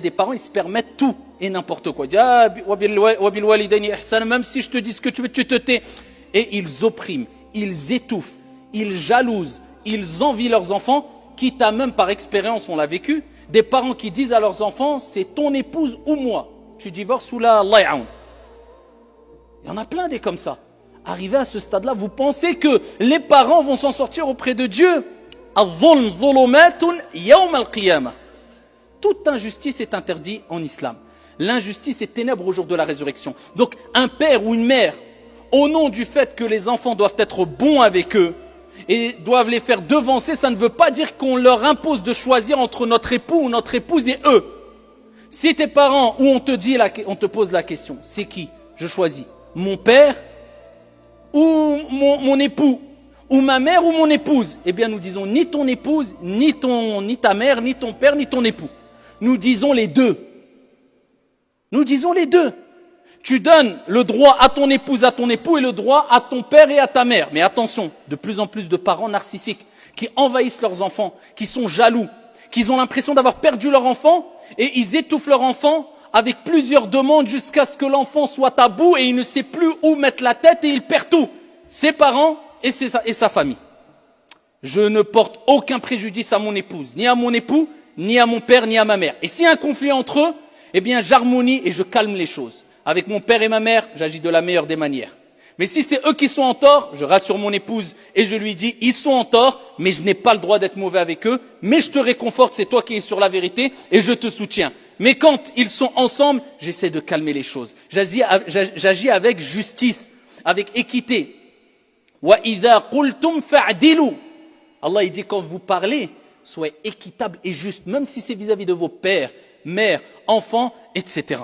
Des parents, ils se permettent tout et n'importe quoi. Ils disent, ah, wabil walidayni ihsan, même si je te dis ce que tu veux, tu te tais. Et ils oppriment, ils étouffent, ils jalousent, ils envient leurs enfants, quitte à même par expérience, on l'a vécu, des parents qui disent à leurs enfants, c'est ton épouse ou moi. Tu divorces ou là, Allah ya'oun. Il y en a plein des comme ça. Arrivé à ce stade-là, vous pensez que les parents vont s'en sortir auprès de Dieu? Al-dhulm dhulumatun yawm al-qiyamah. Toute injustice est interdite en islam. L'injustice est ténèbre au jour de la résurrection. Donc un père ou une mère, au nom du fait que les enfants doivent être bons avec eux et doivent les faire devancer, ça ne veut pas dire qu'on leur impose de choisir entre notre époux ou notre épouse et eux. Si tes parents, ou on te pose la question, c'est qui je choisis? Mon père ou mon époux? Ou ma mère ou mon épouse? Eh bien nous disons ni ton épouse, ni ta mère, ni ton père, ni ton époux. Nous disons les deux. Nous disons les deux. Tu donnes le droit à ton épouse, à ton époux et le droit à ton père et à ta mère. Mais attention, de plus en plus de parents narcissiques qui envahissent leurs enfants, qui sont jaloux, qui ont l'impression d'avoir perdu leur enfant et ils étouffent leur enfant avec plusieurs demandes jusqu'à ce que l'enfant soit à bout et il ne sait plus où mettre la tête et il perd tout. Ses parents et sa famille. Je ne porte aucun préjudice à mon épouse, ni à mon époux, ni à mon père, ni à ma mère. Et s'il y a un conflit entre eux, eh bien j'harmonie et je calme les choses. Avec mon père et ma mère, j'agis de la meilleure des manières. Mais si c'est eux qui sont en tort, je rassure mon épouse et je lui dis, ils sont en tort, mais je n'ai pas le droit d'être mauvais avec eux, mais je te réconforte, c'est toi qui es sur la vérité et je te soutiens. Mais quand ils sont ensemble, j'essaie de calmer les choses. J'agis avec justice, avec équité. وَإِذَا قُلْتُمْ فَعْدِلُوا. Allah il dit quand vous parlez, soyez équitable et juste, même si c'est vis-à-vis de vos pères, mères, enfants, etc.